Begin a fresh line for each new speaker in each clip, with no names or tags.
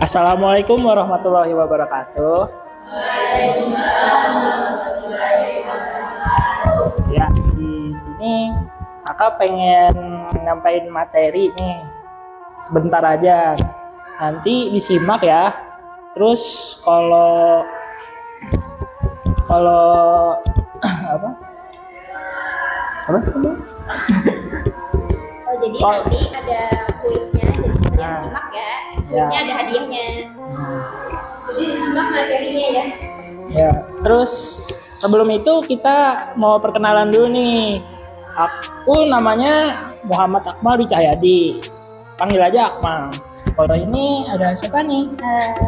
Assalamualaikum warahmatullahi wabarakatuh. Ya, di sini kakak pengen nyampain materi nih. Sebentar aja. Nanti disimak ya. Terus kalau kalau apa? Apa?
Oh, jadi nanti ada kuisnya, jadi kalian simak ya. Kuisnya ada hadiahnya. Jadi disimak materinya ya.
Ya, terus sebelum itu kita mau perkenalan dulu nih. Aku namanya Muhammad Akmal Wicahyadi. Panggil aja Akmal. Kalau ini ada siapa nih?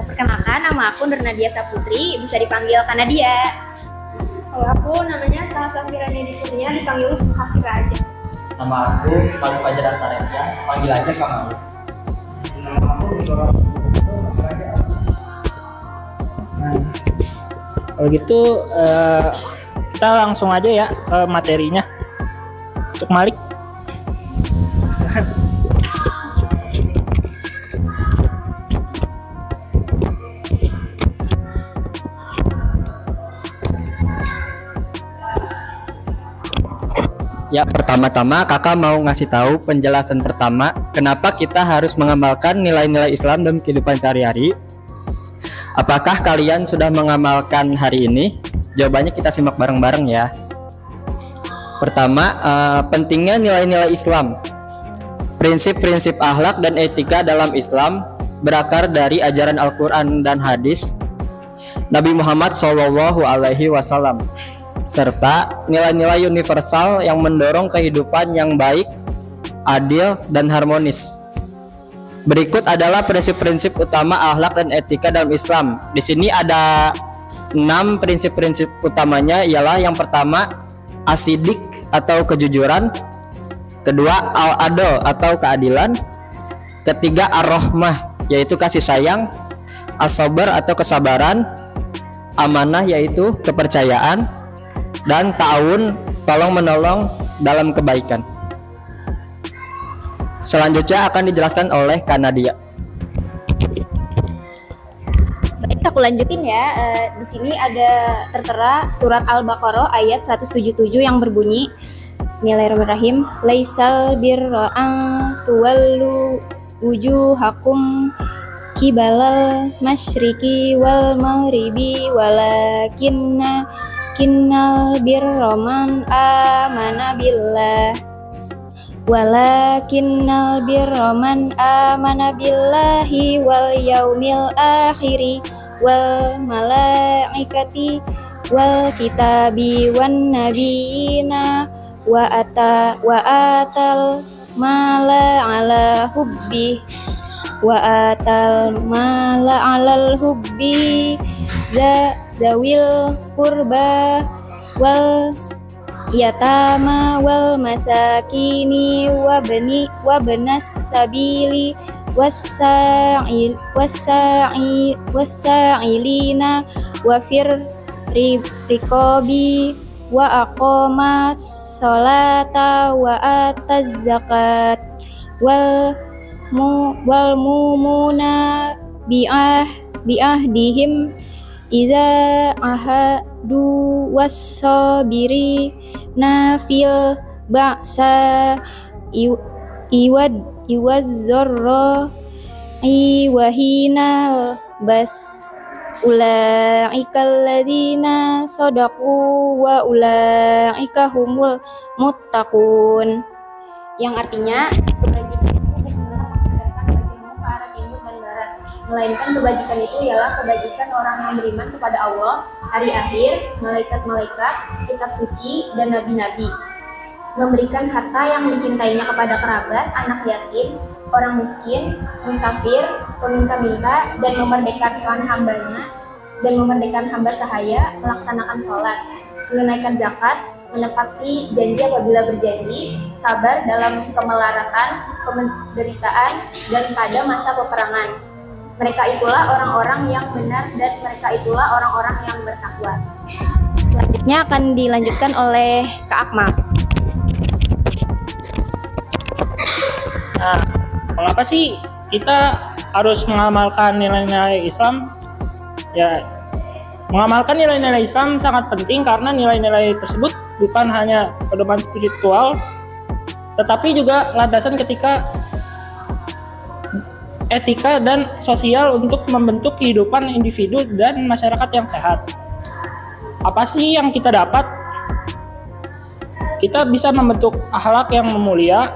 Perkenalkan, nama aku Nur Nadia Saputri, bisa dipanggil Kanadia. Kalau aku namanya Safira Nedi Kurnia, dipanggil Hafira aja.
Nama aku Malik Fajar Antaresya, panggil aja Kamal.
Nama aku Nah, kalau gitu kita langsung aja ya ke materinya. Untuk Malik.
Ya, pertama-tama kakak mau ngasih tahu penjelasan pertama kenapa kita harus mengamalkan nilai-nilai Islam dalam kehidupan sehari-hari. Apakah kalian sudah mengamalkan hari ini? Jawabannya kita simak bareng-bareng ya. Pertama, pentingnya nilai-nilai Islam. Prinsip-prinsip akhlak dan etika dalam Islam berakar dari ajaran Al-Quran dan hadis Nabi Muhammad SAW, serta nilai-nilai universal yang mendorong kehidupan yang baik, adil, dan harmonis. Berikut adalah prinsip-prinsip utama akhlak dan etika dalam Islam. Di sini ada 6 prinsip-prinsip utamanya, ialah yang pertama asidik atau kejujuran, kedua al-adl atau keadilan, ketiga ar-rahmah yaitu kasih sayang, as-sabar atau kesabaran, amanah yaitu kepercayaan, dan ta'awun tolong menolong dalam kebaikan. Selanjutnya akan dijelaskan oleh Kanadia.
Baik, aku lanjutin ya. Di sini ada tertera surat Al-Baqarah ayat 177 yang berbunyi Bismillahirrahmanirrahim. Laisal birra tuwallu wujuhakum kibalal masyriqi wal maghribi walakinna kinnal birroman amana billah walakinnal birroman amana billahi wal yaumil akhiri wal malaikati wal kitabi wan nabiyina wa atal mala ala hubbi zawil kurba wal yatama wal masakini wabnas sabili wasa'ilina wa fir riqabi wa aqamas salata wa ataz zakat wal mumuna bi'ahdihim iza ahadu wassabiri nafil ba'sa iwadzarra iwahinal bas ulaika alladzina sadaqu wa ulaika humul muttaqun, yang artinya kebajikan itu bukanlah mengadakan wajahmu ke arah timur dan barat, melainkan kebajikan itu ialah kebajikan orang yang beriman kepada Allah, hari akhir, malaikat-malaikat, kitab suci, dan nabi-nabi, memberikan harta yang dicintainya kepada kerabat, anak yatim, orang miskin, musafir, peminta-minta, dan memerdekakan hamba sahaya, melaksanakan sholat, menunaikan zakat, menepati janji apabila berjanji, sabar dalam kemelaratan, penderitaan, dan pada masa peperangan. Mereka itulah orang-orang yang benar dan mereka itulah orang-orang yang bertakwa. Selanjutnya akan dilanjutkan oleh Kak Akmal.
Nah, mengapa sih kita harus mengamalkan nilai-nilai Islam. Ya, mengamalkan nilai-nilai Islam sangat penting karena nilai-nilai tersebut bukan hanya pedoman spiritual, tetapi juga landasan ketika etika dan sosial untuk membentuk kehidupan individu dan masyarakat yang sehat. Apa sih yang kita dapat? Kita bisa membentuk akhlak yang mulia,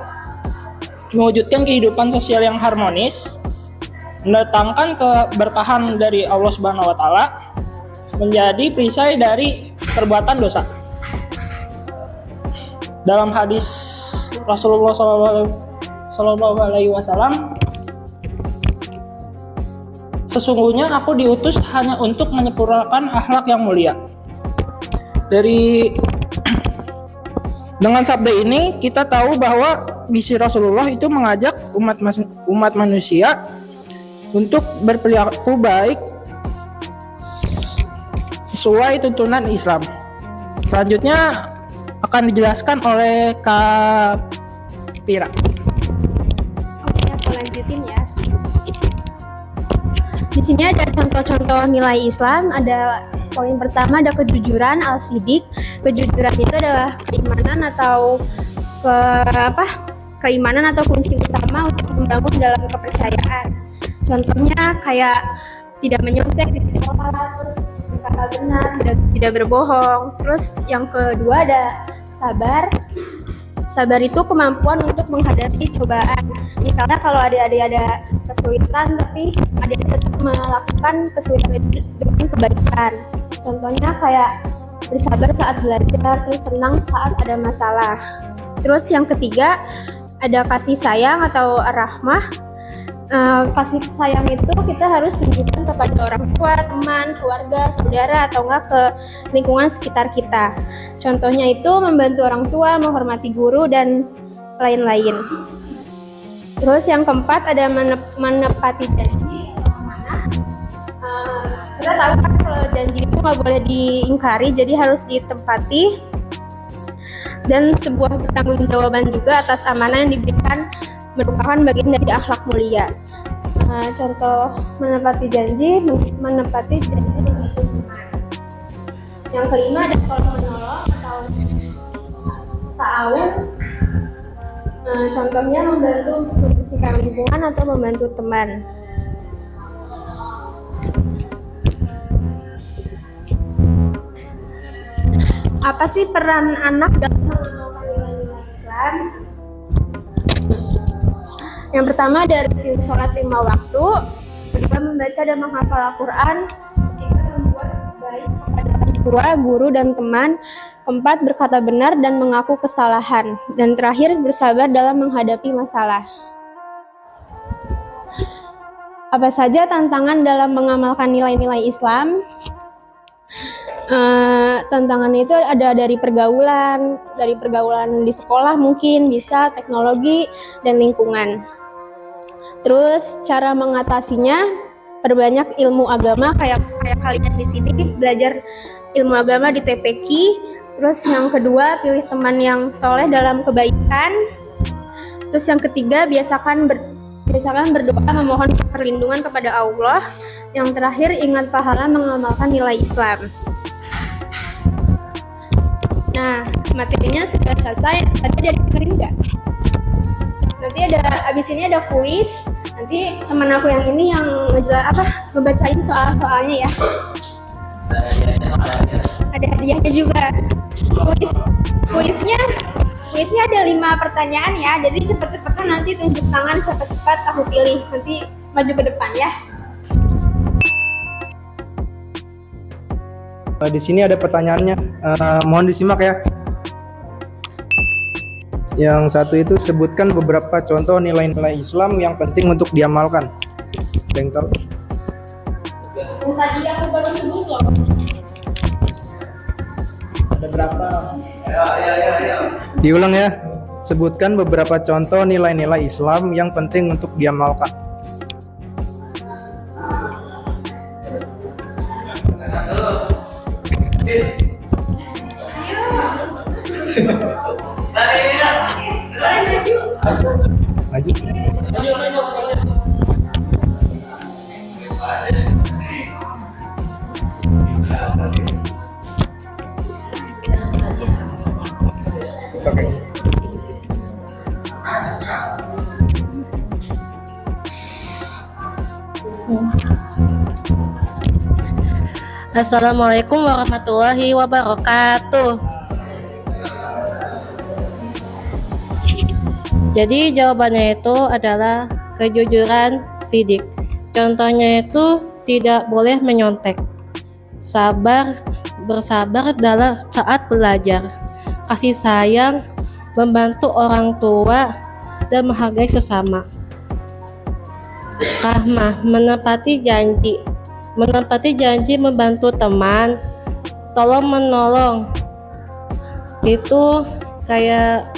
mewujudkan kehidupan sosial yang harmonis, mendatangkan keberkahan dari Allah Subhanahu wa taala, menjadi perisai dari perbuatan dosa. Dalam hadis Rasulullah Shallallahu alaihi wasallam, sesungguhnya aku diutus hanya untuk menyempurnakan akhlak yang mulia. Dengan sabda ini kita tahu bahwa misi Rasulullah itu mengajak umat manusia untuk berperilaku baik sesuai tuntunan Islam. Selanjutnya akan dijelaskan oleh Kak Pira.
Oke, aku lanjutin ya. Di sini ada contoh-contoh nilai Islam. Ada poin pertama, ada kejujuran, al-sidik. Kejujuran itu adalah keimanan atau keimanan atau kunci utama untuk membangun dalam kepercayaan. Contohnya kayak tidak menyontek di sekolah, terus berkata benar, tidak berbohong. Terus yang kedua ada sabar. Sabar itu kemampuan untuk menghadapi cobaan. Misalnya kalau adik-adik ada kesulitan, tapi adik-adik tetap melakukan kesulitan itu dengan kebaikan. Contohnya kayak bersabar saat belajar, terus tenang saat ada masalah. Terus yang ketiga ada kasih sayang atau rahmah. Kasih sayang itu kita harus tunjukkan kepada orang tua, teman, keluarga, saudara, atau enggak ke lingkungan sekitar kita. Contohnya itu membantu orang tua, menghormati guru, dan lain-lain. Terus yang keempat ada menepati janji. Kita tahu kan kalau janji itu nggak boleh diingkari, jadi harus ditepati. Dan sebuah pertanggungjawaban juga atas amanah yang diberikan merupakan bagian dari akhlak mulia. Contoh menepati janji dengan teman. Yang kelima ada tolong menolong atau ta'awun. Contohnya membantu membersihkan lingkungan atau membantu teman. Apa sih peran anak dalam mengamalkan nilai-nilai Islam? Yang pertama dari sholat 5 waktu, kedua membaca dan menghafal Al-Quran, ketiga membuat baik kepada orang tua, guru, dan teman, keempat berkata benar dan mengaku kesalahan, dan terakhir bersabar dalam menghadapi masalah. Apa saja tantangan dalam mengamalkan nilai-nilai Islam? Tantangan itu ada dari pergaulan di sekolah mungkin bisa, teknologi, dan lingkungan. Terus cara mengatasinya, perbanyak ilmu agama kayak kalian di sini belajar ilmu agama di TPQ. Terus yang kedua, pilih teman yang soleh dalam kebaikan. Terus yang ketiga, biasakan berdoa memohon perlindungan kepada Allah. Yang terakhir, ingat pahala mengamalkan nilai Islam. Nah, materinya sudah selesai. Tadi ada dengerin nggak? Nanti abis ini ada kuis. Nanti teman aku yang ini yang ngebacain soal-soalnya ya. Ada hadiahnya juga. Kuisnya ada 5 pertanyaan ya. Jadi cepet-cepetan nanti tunjuk tangan siapa cepat aku pilih. Nanti maju ke depan ya.
Di sini ada pertanyaannya, mohon disimak ya. Yang satu itu sebutkan beberapa contoh nilai-nilai Islam yang penting untuk diamalkan. Bengkel.
Tadi aku baru sebut loh.
Ada berapa?
Diulang ya. Sebutkan beberapa contoh nilai-nilai Islam yang penting untuk diamalkan. Maju.
Assalamualaikum warahmatullahi wabarakatuh. Jadi jawabannya itu adalah kejujuran sidik. Contohnya itu tidak boleh menyontek. Bersabar dalam saat belajar. Kasih sayang, membantu orang tua, dan menghargai sesama. Rahmah, menepati janji. Menepati janji membantu teman, tolong menolong. Itu kayak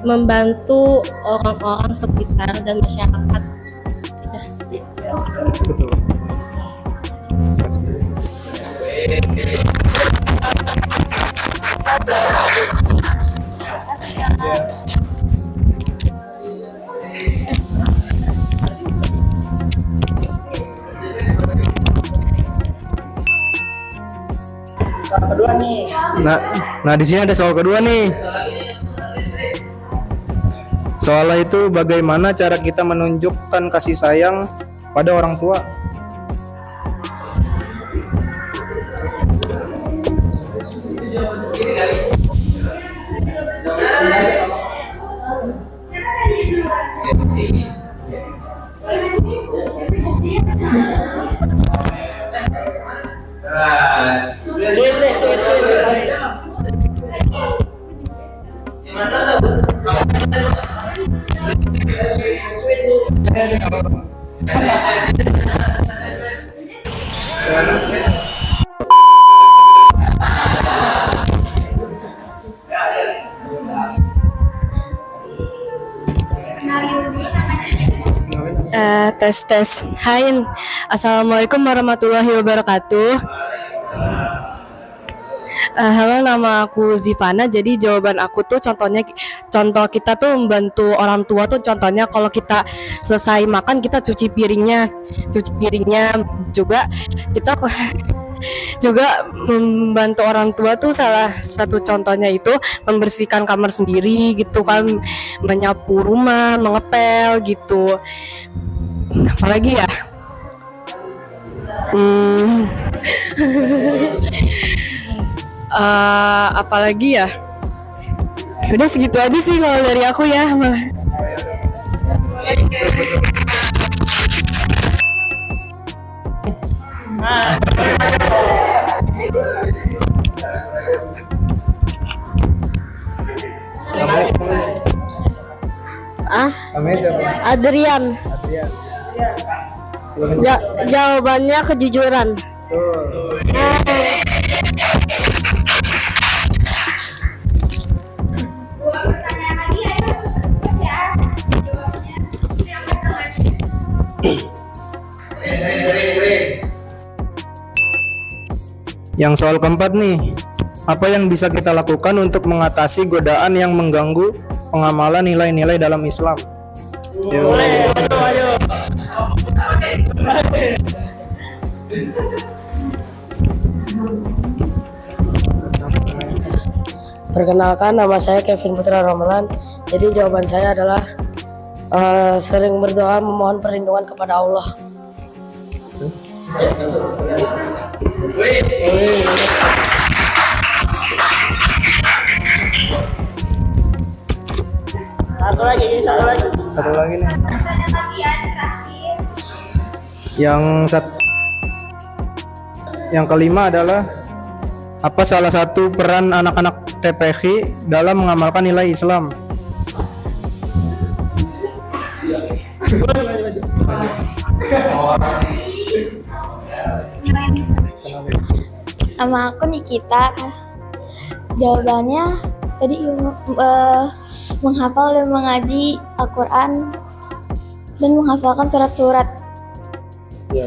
membantu orang-orang sekitar dan masyarakat.
Betul.
Soal kedua nih.
Nah, di sini ada soal kedua nih. Soalnya itu bagaimana cara kita menunjukkan kasih sayang pada orang tua?
Suit deh.
Tes. Hai, assalamualaikum warahmatullahi wabarakatuh. Halo, nama aku Zivana. Jadi jawaban aku tuh contoh kita tuh membantu orang tua tuh contohnya kalau kita selesai makan kita cuci piringnya juga kita juga membantu orang tua tuh salah satu contohnya itu membersihkan kamar sendiri gitu kan, menyapu rumah, mengepel gitu. Apalagi ya? Apalagi ya? Udah segitu aja sih kalau dari aku ya.
Namanya siapa?
Adrian. Jawabannya kejujuran.
Yang soal keempat nih, apa yang bisa kita lakukan untuk mengatasi godaan yang mengganggu pengamalan nilai-nilai dalam Islam?
Ayo.
Perkenalkan, nama saya Kevin Putra Ramalan. Jadi jawaban saya adalah sering berdoa memohon perlindungan kepada Allah.
Satu lagi.
Satu lagi nih. Yang kelima adalah apa salah satu peran anak-anak TPI dalam mengamalkan nilai Islam?
Sama aku Nikita. Jawabannya tadi menghafal dan mengaji Al-Quran dan menghafalkan surat-surat.
Iya.